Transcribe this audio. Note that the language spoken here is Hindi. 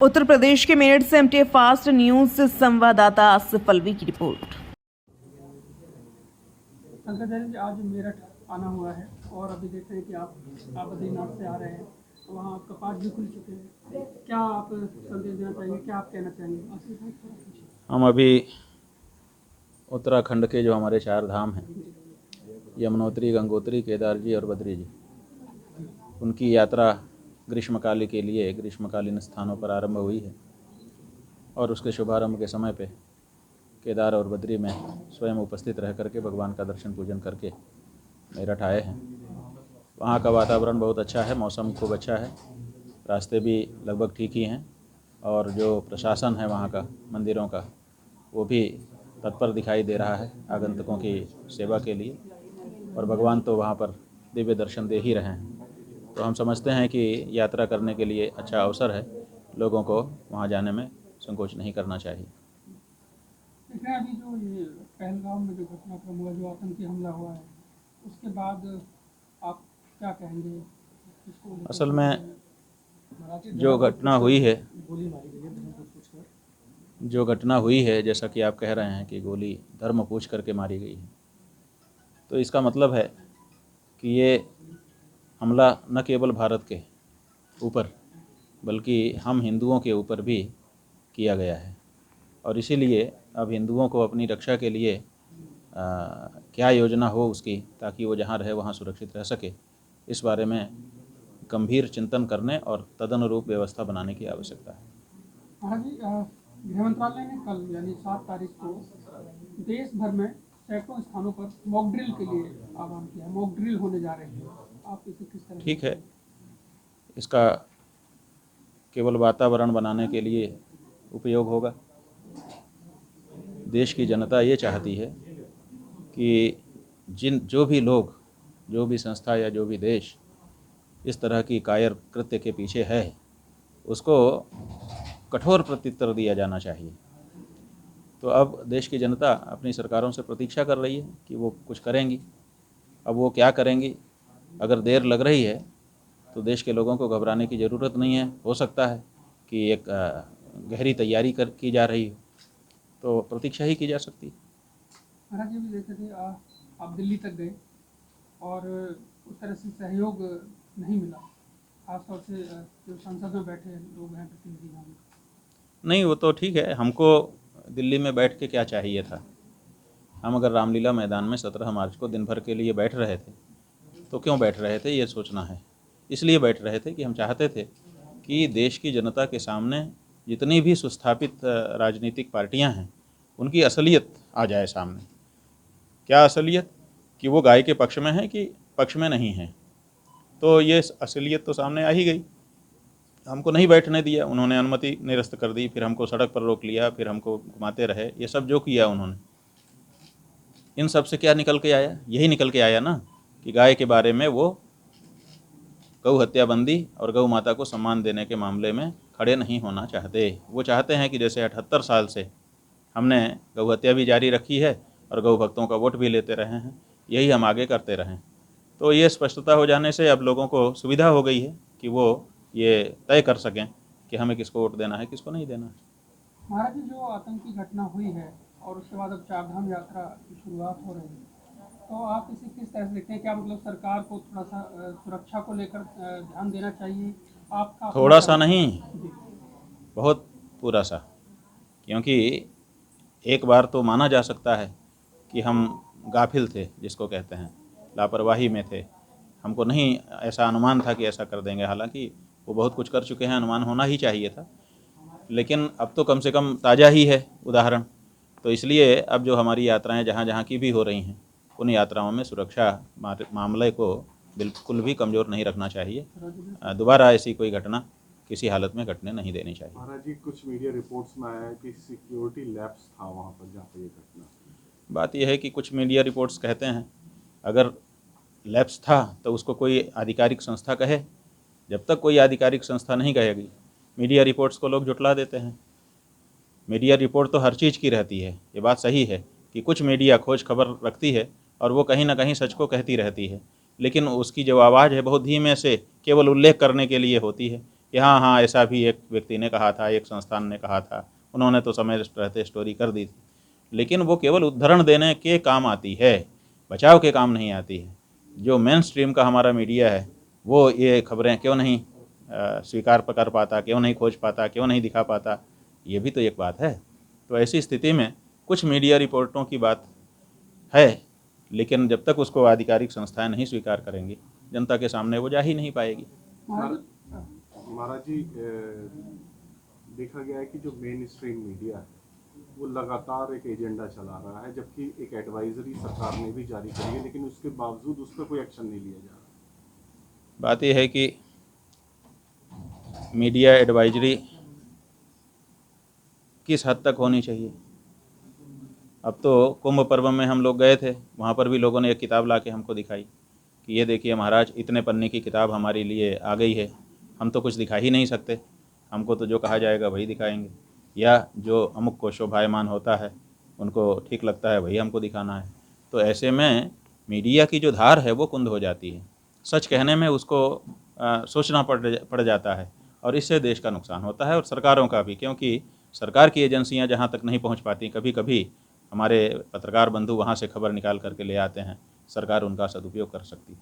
उत्तर प्रदेश के मेरठ से एमटीए फास्ट न्यूज संवाददाता आसिफ अलवी की रिपोर्ट। जी आज मेरठ आना हुआ है और अभी देख रहे हैं कि आप बद्रीनाथ से आ रहे हैं, तो वहाँ कपाट भी खुल चुके हैं। क्या आप संदेश देना चाहेंगे, क्या आप कहना चाहेंगे? हम अभी उत्तराखंड के जो हमारे 4 धाम हैं, यमुनोत्री, गंगोत्री, केदार जी और बद्री जी, उनकी यात्रा ग्रीष्मकाल के लिए ग्रीष्मकालीन स्थानों पर आरंभ हुई है और उसके शुभारंभ के समय पे केदार और बद्री में स्वयं उपस्थित रह करके भगवान का दर्शन पूजन करके मेरठ आए हैं। वहाँ का वातावरण बहुत अच्छा है, मौसम खूब अच्छा है, रास्ते भी लगभग ठीक ही हैं और जो प्रशासन है वहाँ का मंदिरों का वो भी तत्पर दिखाई दे रहा है आगंतुकों की सेवा के लिए, और भगवान तो वहाँ पर दिव्य दर्शन दे ही रहे हैं। तो हम समझते हैं कि यात्रा करने के लिए अच्छा अवसर है, लोगों को वहाँ जाने में संकोच नहीं करना चाहिए। देखिए अभी जो ये पहलगाम में जो घटनाक्रम हुआ, जो आतंकी हमला हुआ है, उसके बाद आप क्या कहेंगे? असल में जो घटना हुई है जैसा कि आप कह रहे हैं कि गोली धर्म पूछ करके मारी गई है, तो इसका मतलब है कि ये हमला न केवल भारत के ऊपर बल्कि हम हिंदुओं के ऊपर भी किया गया है, और इसीलिए अब हिंदुओं को अपनी रक्षा के लिए क्या योजना हो उसकी, ताकि वो जहाँ रहे वहाँ सुरक्षित रह सके, इस बारे में गंभीर चिंतन करने और तदनुरूप व्यवस्था बनाने की आवश्यकता है। महाराज जी, गृह मंत्रालय ने कल यानी 7 तारीख को देश भर में सैकड़ों स्थानों पर मॉक ड्रिल के लिए आह्वान किया है। मॉक ड्रिल होने जा रहे हैं, आप इसे किस तरह? ठीक है, इसका केवल वातावरण बनाने के लिए उपयोग होगा। देश की जनता ये चाहती है कि जो भी लोग, जो भी संस्था या जो भी देश इस तरह की कायर कृत्य के पीछे है, उसको कठोर प्रत्युत्तर दिया जाना चाहिए। तो अब देश की जनता अपनी सरकारों से प्रतीक्षा कर रही है कि वो कुछ करेंगी। अब वो क्या करेंगी, अगर देर लग रही है तो देश के लोगों को घबराने की ज़रूरत नहीं है। हो सकता है कि एक गहरी तैयारी की जा रही हो, तो प्रतीक्षा ही की जा सकती है। महाराज जी भी देखे थे, आप दिल्ली तक गए और उस तरह से सहयोग नहीं मिला, खासतौर से जो संसद में बैठे लोग हैं, प्रतिनिधि। नहीं, वो तो ठीक है, हमको दिल्ली में बैठ के क्या चाहिए था। हम अगर रामलीला मैदान में 17 मार्च को दिन भर के लिए बैठ रहे थे तो क्यों बैठ रहे थे, ये सोचना है। इसलिए बैठ रहे थे कि हम चाहते थे कि देश की जनता के सामने जितनी भी सुस्थापित राजनीतिक पार्टियां हैं उनकी असलियत आ जाए सामने। क्या असलियत, कि वो गाय के पक्ष में है कि पक्ष में नहीं है। तो ये असलियत तो सामने आ ही गई। हमको नहीं बैठने दिया, उन्होंने अनुमति निरस्त कर दी, फिर हमको सड़क पर रोक लिया, फिर हमको घुमाते रहे। ये सब जो किया उन्होंने, इन सब से क्या निकल के आया? यही निकल के आया ना कि गाय के बारे में वो गौ हत्या बंदी और गौ माता को सम्मान देने के मामले में खड़े नहीं होना चाहते। वो चाहते हैं कि जैसे 78 साल से हमने गौ हत्या भी जारी रखी है और गौ भक्तों का वोट भी लेते रहे हैं, यही हम आगे करते रहें। तो ये स्पष्टता हो जाने से अब लोगों को सुविधा हो गई है कि वो ये तय कर सकें कि हमें किसको वोट देना है, किसको नहीं देना है। महाराज जी, जो आतंकी घटना हुई है और उसके बाद अब 4 धाम यात्रा की शुरुआत हो रही है, तो आप इसे किस तरह से देखते हैं? क्या मतलब सरकार को थोड़ा सा सुरक्षा को लेकर ध्यान देना चाहिए? आपका थोड़ा सा नहीं, जी। बहुत पूरा सा। क्योंकि एक बार तो माना जा सकता है कि हम गाफिल थे, जिसको कहते हैं लापरवाही में थे, हमको नहीं ऐसा अनुमान था कि ऐसा कर देंगे। हालांकि वो बहुत कुछ कर चुके हैं, अनुमान होना ही चाहिए था, लेकिन अब तो कम से कम ताज़ा ही है उदाहरण। तो इसलिए अब जो हमारी यात्राएं जहाँ जहाँ की भी हो रही हैं, उन यात्राओं में सुरक्षा मामले को बिल्कुल भी कमज़ोर नहीं रखना चाहिए। दोबारा ऐसी कोई घटना किसी हालत में घटने नहीं देनी चाहिए। महाराज जी, कुछ मीडिया रिपोर्ट्स में आया है कि सिक्योरिटी लैप्स था वहाँ पर जहाँ पर ये घटना। बात यह है कि कुछ मीडिया रिपोर्ट्स कहते हैं, अगर लैप्स था तो उसको कोई आधिकारिक संस्था कहे। जब तक कोई आधिकारिक संस्था नहीं कहेगी, मीडिया रिपोर्ट्स को लोग जुटला देते हैं। मीडिया रिपोर्ट तो हर चीज़ की रहती है, ये बात सही है कि कुछ मीडिया खोज खबर रखती है और वो कहीं ना कहीं सच को कहती रहती है, लेकिन उसकी जो आवाज़ है बहुत धीमे से केवल उल्लेख करने के लिए होती है। कि हाँ हाँ ऐसा भी एक व्यक्ति ने कहा था, एक संस्थान ने कहा था, उन्होंने तो समय रहते स्टोरी कर दी थी, लेकिन वो केवल उद्धरण देने के काम आती है, बचाव के काम नहीं आती है। जो मेन स्ट्रीम का हमारा मीडिया है वो ये खबरें क्यों नहीं स्वीकार कर पाता, क्यों नहीं खोज पाता, क्यों नहीं दिखा पाता, ये भी तो एक बात है। तो ऐसी स्थिति में कुछ मीडिया रिपोर्टों की बात है, लेकिन जब तक उसको आधिकारिक संस्थाएं नहीं स्वीकार करेंगी, जनता के सामने वो जा ही नहीं पाएगी। महाराज जी, देखा गया है कि जो मेन स्ट्रीम मीडिया है वो लगातार एक एजेंडा चला रहा है, जबकि एक एडवाइजरी सरकार ने भी जारी करी है, लेकिन उसके बावजूद उस पर कोई एक्शन नहीं लिया जा रहा। बात यह है कि मीडिया एडवाइजरी किस हद तक होनी चाहिए। अब तो कुंभ पर्व में हम लोग गए थे, वहाँ पर भी लोगों ने एक किताब ला के हमको दिखाई कि ये देखिए महाराज, इतने पन्ने की किताब हमारे लिए आ गई है, हम तो कुछ दिखा ही नहीं सकते, हमको तो जो कहा जाएगा वही दिखाएंगे, या जो अमुक को शोभायमान होता है, उनको ठीक लगता है वही हमको दिखाना है। तो ऐसे में मीडिया की जो धार है वो कुंद हो जाती है, सच कहने में उसको सोचना पड़ जाता है, और इससे देश का नुकसान होता है और सरकारों का भी, क्योंकि सरकार की एजेंसियां जहां तक नहीं पहुंच पाती, कभी कभी हमारे पत्रकार बंधु वहां से खबर निकाल करके ले आते हैं, सरकार उनका सदुपयोग कर सकती है।